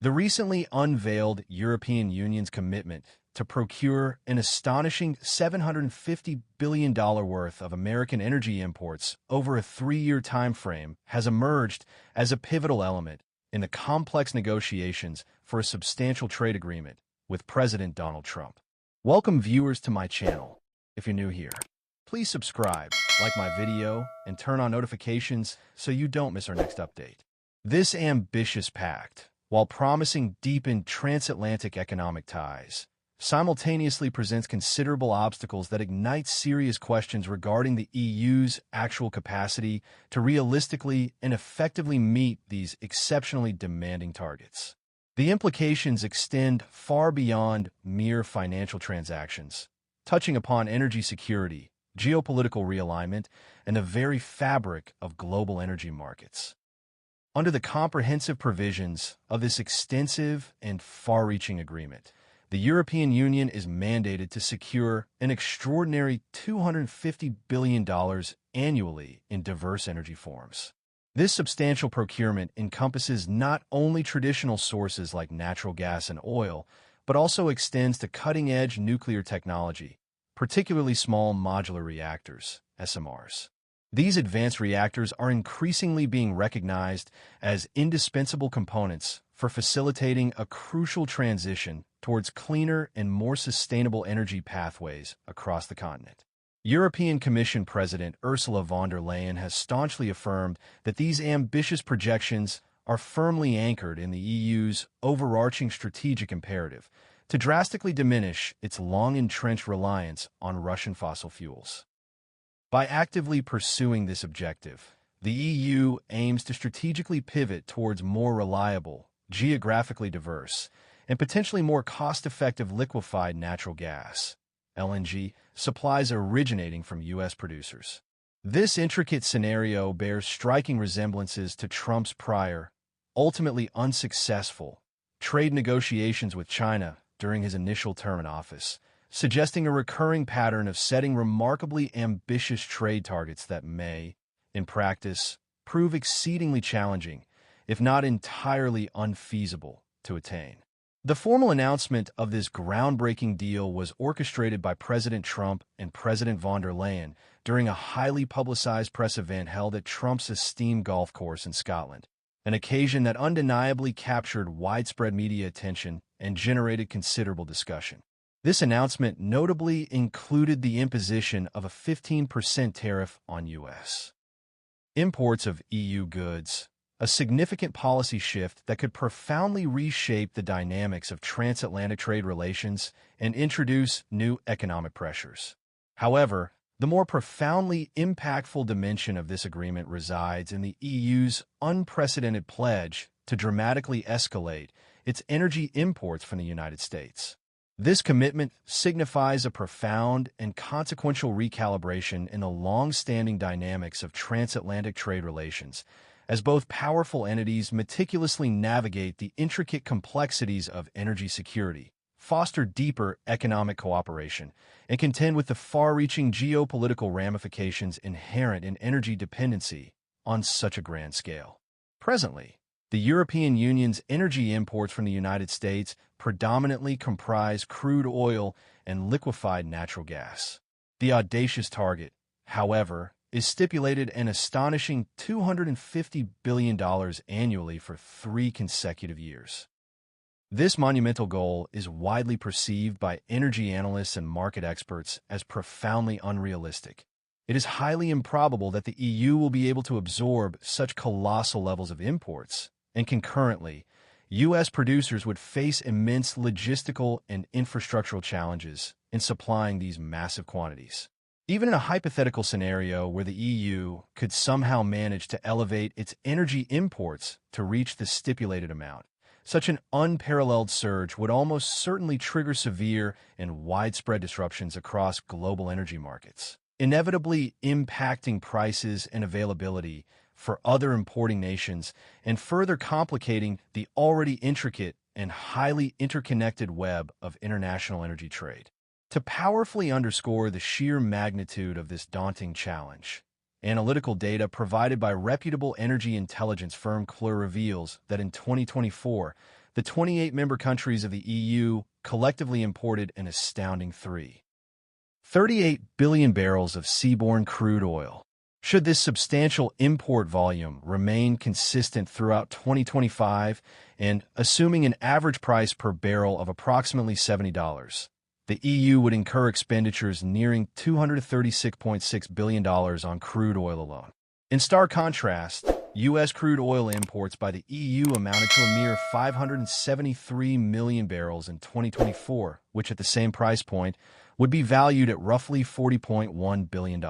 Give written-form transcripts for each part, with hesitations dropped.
The recently unveiled European Union's commitment to procure an astonishing $750 billion worth of American energy imports over a 3-year time frame has emerged as a pivotal element in the complex negotiations for a substantial trade agreement with President Donald Trump. Welcome viewers to my channel. If you're new here, please subscribe, like my video, and turn on notifications so you don't miss our next update. This ambitious pact, while promising deepened transatlantic economic ties, simultaneously presents considerable obstacles that ignite serious questions regarding the EU's actual capacity to realistically and effectively meet these exceptionally demanding targets. The implications extend far beyond mere financial transactions, touching upon energy security, geopolitical realignment, and the very fabric of global energy markets. Under the comprehensive provisions of this extensive and far-reaching agreement, the European Union is mandated to secure an extraordinary $250 billion annually in diverse energy forms. This substantial procurement encompasses not only traditional sources like natural gas and oil, but also extends to cutting-edge nuclear technology, particularly small modular reactors, SMRs. These advanced reactors are increasingly being recognized as indispensable components for facilitating a crucial transition towards cleaner and more sustainable energy pathways across the continent. European Commission President Ursula von der Leyen has staunchly affirmed that these ambitious projections are firmly anchored in the EU's overarching strategic imperative to drastically diminish its long-entrenched reliance on Russian fossil fuels. By actively pursuing this objective, the EU aims to strategically pivot towards more reliable, geographically diverse, and potentially more cost-effective liquefied natural gas, LNG, supplies originating from U.S. producers. This intricate scenario bears striking resemblances to Trump's prior, ultimately unsuccessful, trade negotiations with China during his initial term in office, suggesting a recurring pattern of setting remarkably ambitious trade targets that may, in practice, prove exceedingly challenging, if not entirely unfeasible, to attain. The formal announcement of this groundbreaking deal was orchestrated by President Trump and President von der Leyen during a highly publicized press event held at Trump's esteemed golf course in Scotland, an occasion that undeniably captured widespread media attention and generated considerable discussion. This announcement notably included the imposition of a 15% tariff on U.S. imports of EU goods, a significant policy shift that could profoundly reshape the dynamics of transatlantic trade relations and introduce new economic pressures. However, the more profoundly impactful dimension of this agreement resides in the EU's unprecedented pledge to dramatically escalate its energy imports from the United States. This commitment signifies a profound and consequential recalibration in the long-standing dynamics of transatlantic trade relations, as both powerful entities meticulously navigate the intricate complexities of energy security, foster deeper economic cooperation, and contend with the far-reaching geopolitical ramifications inherent in energy dependency on such a grand scale. Presently, the European Union's energy imports from the United States predominantly comprise crude oil and liquefied natural gas. The audacious target, however, is stipulated an astonishing $250 billion annually for 3 consecutive years. This monumental goal is widely perceived by energy analysts and market experts as profoundly unrealistic. It is highly improbable that the EU will be able to absorb such colossal levels of imports, and concurrently, U.S. producers would face immense logistical and infrastructural challenges in supplying these massive quantities. Even in a hypothetical scenario where the EU could somehow manage to elevate its energy imports to reach the stipulated amount, such an unparalleled surge would almost certainly trigger severe and widespread disruptions across global energy markets, inevitably impacting prices and availability for other importing nations and further complicating the already intricate and highly interconnected web of international energy trade. To powerfully underscore the sheer magnitude of this daunting challenge, analytical data provided by reputable energy intelligence firm Procure reveals that in 2024, the 28 member countries of the EU collectively imported an astounding 38 billion barrels of seaborne crude oil. Should this substantial import volume remain consistent throughout 2025 and assuming an average price per barrel of approximately $70, the EU would incur expenditures nearing $236.6 billion on crude oil alone. In stark contrast, U.S. crude oil imports by the EU amounted to a mere 573 million barrels in 2024, which at the same price point would be valued at roughly $40.1 billion.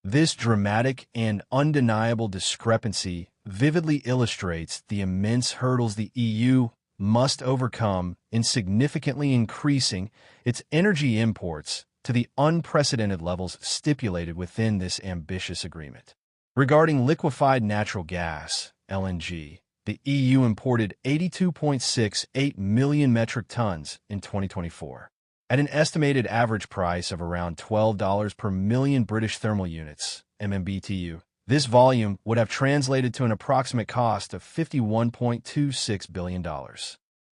This dramatic and undeniable discrepancy vividly illustrates the immense hurdles the EU must overcome in significantly increasing its energy imports to the unprecedented levels stipulated within this ambitious agreement. Regarding liquefied natural gas, LNG, the EU imported 82.68 million metric tons in 2024. At an estimated average price of around $12 per million British thermal units, MMBTU, this volume would have translated to an approximate cost of $51.26 billion.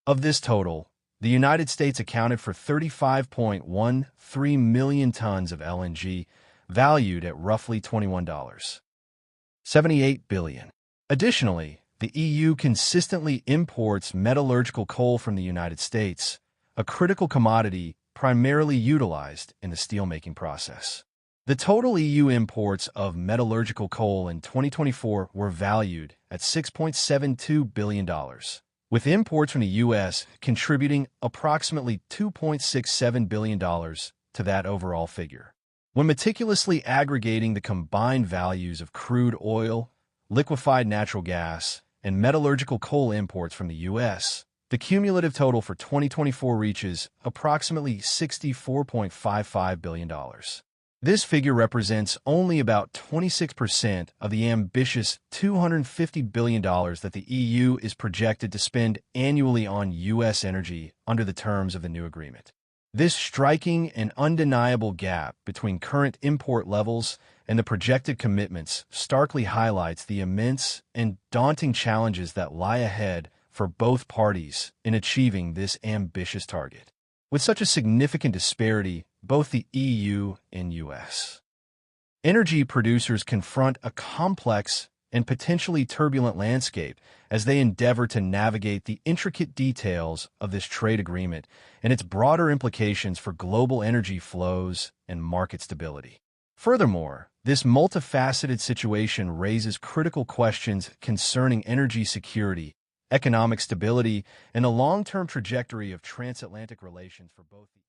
Of this total, the United States accounted for 35.13 million tons of LNG, valued at roughly $21.78 billion. Additionally, the EU consistently imports metallurgical coal from the United States, a critical commodity primarily utilized in the steelmaking process. The total EU imports of metallurgical coal in 2024 were valued at $6.72 billion, with imports from the U.S. contributing approximately $2.67 billion to that overall figure. When meticulously aggregating the combined values of crude oil, liquefied natural gas, and metallurgical coal imports from the U.S., the cumulative total for 2024 reaches approximately $64.55 billion. This figure represents only about 26% of the ambitious $250 billion that the EU is projected to spend annually on U.S. energy under the terms of the new agreement. This striking and undeniable gap between current import levels and the projected commitments starkly highlights the immense and daunting challenges that lie ahead for both parties in achieving this ambitious target. With such a significant disparity, both the EU and U.S. energy producers confront a complex and potentially turbulent landscape as they endeavor to navigate the intricate details of this trade agreement and its broader implications for global energy flows and market stability. Furthermore, this multifaceted situation raises critical questions concerning energy security, economic stability, and the long-term trajectory of transatlantic relations for both the